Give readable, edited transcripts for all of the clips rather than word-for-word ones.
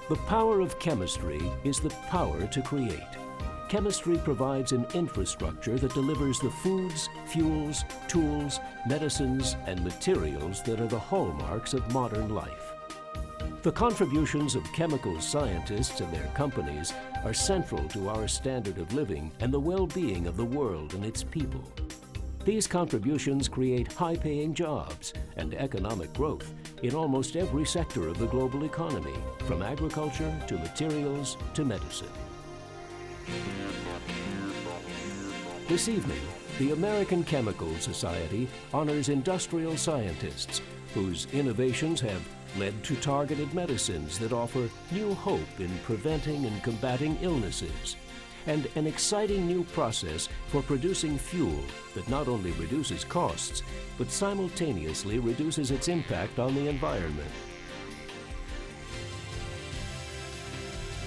The power of chemistry is the power to create. Chemistry provides an infrastructure that delivers the foods, fuels, tools, medicines, and materials that are the hallmarks of modern life. The contributions of chemical scientists and their companies are central to our standard of living and the well-being of the world and its people. These contributions create high-paying jobs and economic growth in almost every sector of the global economy, from agriculture to materials to medicine. This evening, the American Chemical Society honors industrial scientists whose innovations have led to targeted medicines that offer new hope in preventing and combating illnesses, and an exciting new process for producing fuel that not only reduces costs, but simultaneously reduces its impact on the environment.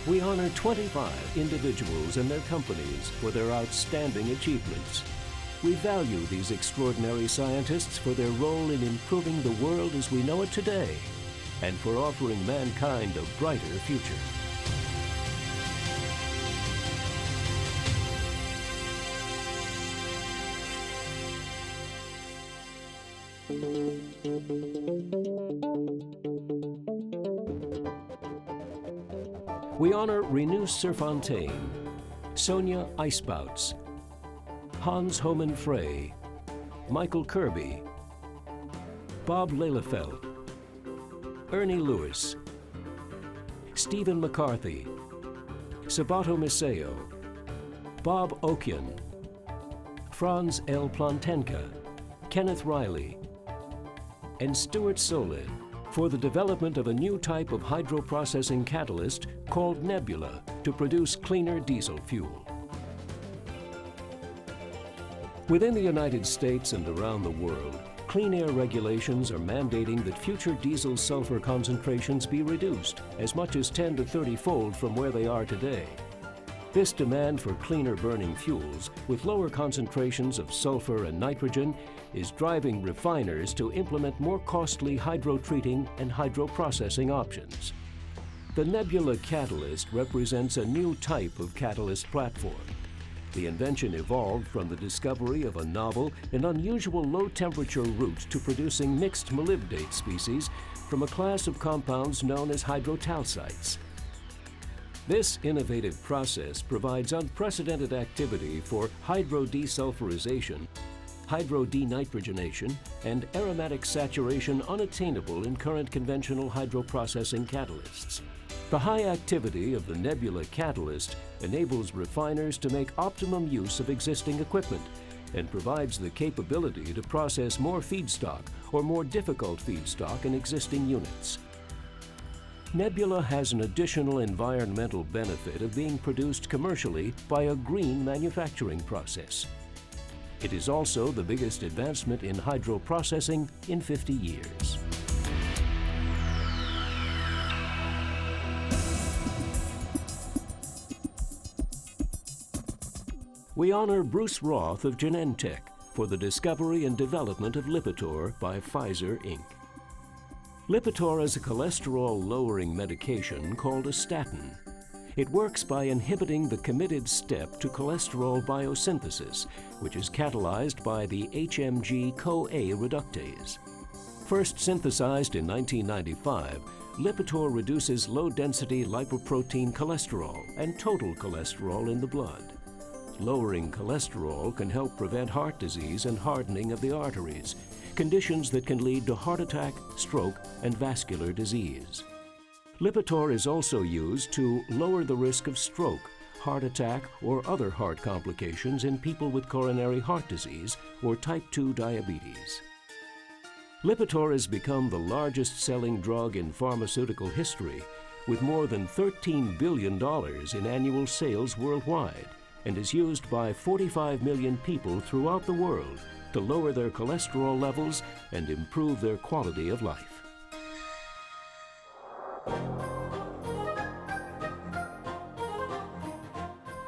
We honor 25 individuals and their companies for their outstanding achievements. We value these extraordinary scientists for their role in improving the world as we know it today, and for offering mankind a brighter future. We honor Renus Serfontein, Sonia Icebouts, Hans Homan Frey, Michael Kirby, Bob Lelefeld, Ernie Lewis, Stephen McCarthy, Sabato Miseo, Bob Okian, Franz L. Plantenka, Kenneth Riley, and Stuart Solid for the development of a new type of hydroprocessing catalyst called Nebula to produce cleaner diesel fuel. Within the United States and around the world, clean air regulations are mandating that future diesel sulfur concentrations be reduced as much as 10 to 30-fold from where they are today. This demand for cleaner burning fuels with lower concentrations of sulfur and nitrogen is driving refiners to implement more costly hydrotreating and hydroprocessing options. The Nebula catalyst represents a new type of catalyst platform. The invention evolved from the discovery of a novel and unusual low-temperature route to producing mixed molybdate species from a class of compounds known as hydrotalcites. This innovative process provides unprecedented activity for hydrodesulfurization, hydrodenitrogenation, and aromatic saturation unattainable in current conventional hydroprocessing catalysts. The high activity of the Nebula catalyst enables refiners to make optimum use of existing equipment and provides the capability to process more feedstock or more difficult feedstock in existing units. Nebula has an additional environmental benefit of being produced commercially by a green manufacturing process. It is also the biggest advancement in hydroprocessing in 50 years. We honor Bruce Roth of Genentech for the discovery and development of Lipitor by Pfizer, Inc. Lipitor is a cholesterol-lowering medication called a statin. It works by inhibiting the committed step to cholesterol biosynthesis, which is catalyzed by the HMG-CoA reductase. First synthesized in 1995, Lipitor reduces low-density lipoprotein cholesterol and total cholesterol in the blood. Lowering cholesterol can help prevent heart disease and hardening of the arteries, conditions that can lead to heart attack, stroke, and vascular disease. Lipitor is also used to lower the risk of stroke, heart attack, or other heart complications in people with coronary heart disease or type 2 diabetes. Lipitor has become the largest-selling drug in pharmaceutical history, with more than $13 billion in annual sales worldwide, and is used by 45 million people throughout the world to lower their cholesterol levels and improve their quality of life.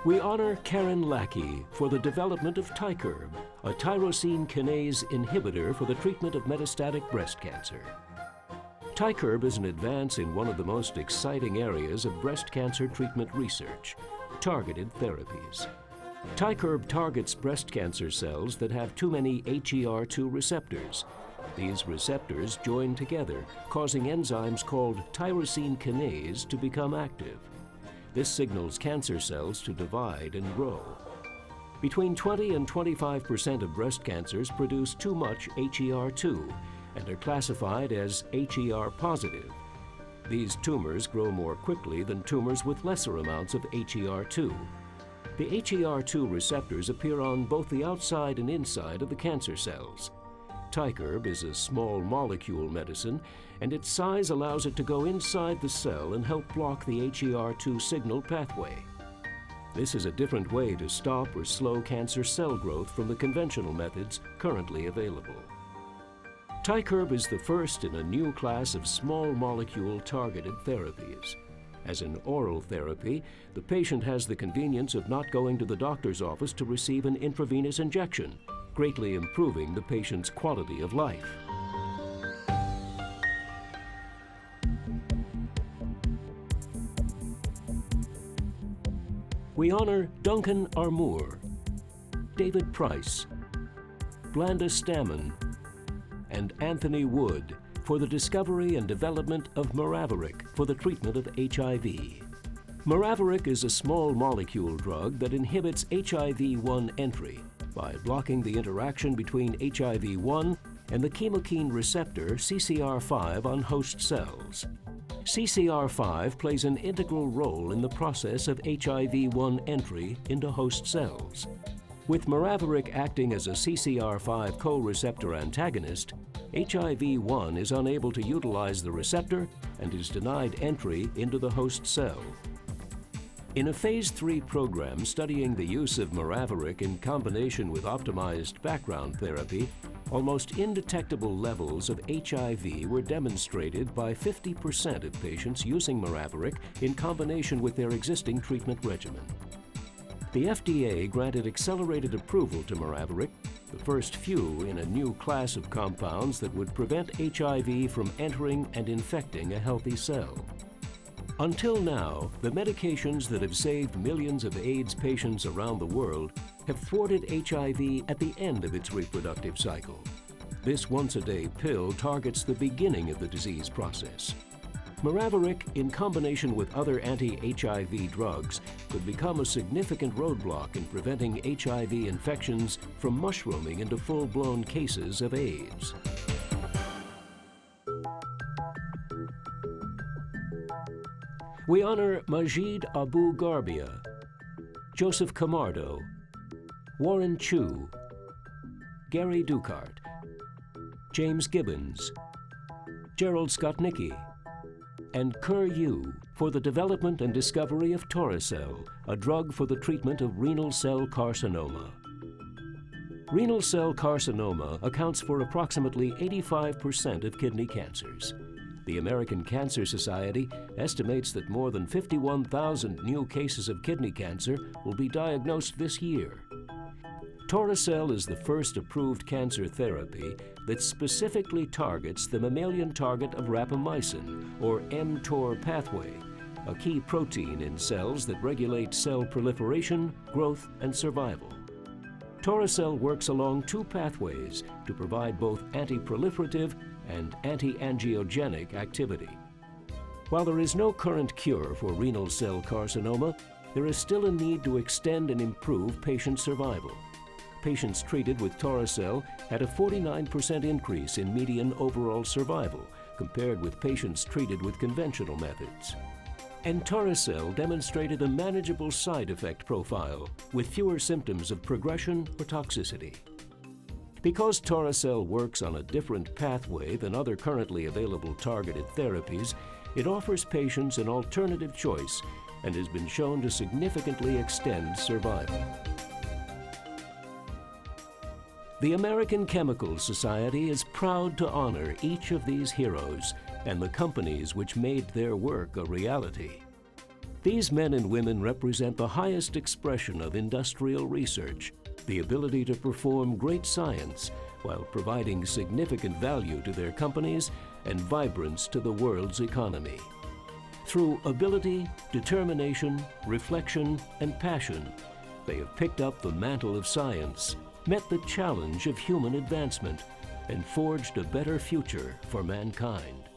We honor Karen Lackey for the development of Tykerb, a tyrosine kinase inhibitor for the treatment of metastatic breast cancer. TiCurb is an advance in one of the most exciting areas of breast cancer treatment research, targeted therapies. TiCurb targets breast cancer cells that have too many HER2 receptors. These receptors join together, causing enzymes called tyrosine kinase to become active. This signals cancer cells to divide and grow. Between 20 and 25% of breast cancers produce too much HER2 and are classified as HER positive. These tumors grow more quickly than tumors with lesser amounts of HER2. The HER2 receptors appear on both the outside and inside of the cancer cells. TiCurb is a small molecule medicine, and its size allows it to go inside the cell and help block the HER2 signal pathway. This is a different way to stop or slow cancer cell growth from the conventional methods currently available. TiCurb is the first in a new class of small molecule targeted therapies. As an oral therapy, the patient has the convenience of not going to the doctor's office to receive an intravenous injection, greatly improving the patient's quality of life. We honor Duncan Armour, David Price, Blanda Stammen, and Anthony Wood for the discovery and development of Miraviric for the treatment of HIV. Miraviric is a small molecule drug that inhibits HIV-1 entry by blocking the interaction between HIV-1 and the chemokine receptor CCR5 on host cells. CCR5 plays an integral role in the process of HIV-1 entry into host cells. With Miraviric acting as a CCR5 co-receptor antagonist, HIV-1 is unable to utilize the receptor and is denied entry into the host cell. In a Phase 3 program studying the use of Miraviric in combination with optimized background therapy, almost indetectable levels of HIV were demonstrated by 50% of patients using Miraviric in combination with their existing treatment regimen. The FDA granted accelerated approval to Miraviric, the first few in a new class of compounds that would prevent HIV from entering and infecting a healthy cell. Until now, the medications that have saved millions of AIDS patients around the world have thwarted HIV at the end of its reproductive cycle. This once-a-day pill targets the beginning of the disease process. Miraviric, in combination with other anti-HIV drugs, could become a significant roadblock in preventing HIV infections from mushrooming into full-blown cases of AIDS. We honor Majid Abu Garbia, Joseph Camardo, Warren Chu, Gary Ducart, James Gibbons, Gerald Skotnicki, and Kerr Yu for the development and discovery of Toracel, a drug for the treatment of renal cell carcinoma. Renal cell carcinoma accounts for approximately 85% of kidney cancers. The American Cancer Society estimates that more than 51,000 new cases of kidney cancer will be diagnosed this year. Toracel is the first approved cancer therapy that specifically targets the mammalian target of rapamycin, or mTOR pathway, a key protein in cells that regulate cell proliferation, growth, and survival. Toracel works along two pathways to provide both anti-proliferative and anti-angiogenic activity. While there is no current cure for renal cell carcinoma, there is still a need to extend and improve patient survival. Patients treated with Toracel had a 49% increase in median overall survival compared with patients treated with conventional methods. And Toracel demonstrated a manageable side effect profile with fewer symptoms of progression or toxicity. Because Toracel works on a different pathway than other currently available targeted therapies, it offers patients an alternative choice and has been shown to significantly extend survival. The American Chemical Society is proud to honor each of these heroes and the companies which made their work a reality. These men and women represent the highest expression of industrial research, the ability to perform great science while providing significant value to their companies and vibrance to the world's economy. Through ability, determination, reflection, and passion, they have picked up the mantle of science, met the challenge of human advancement, and forged a better future for mankind.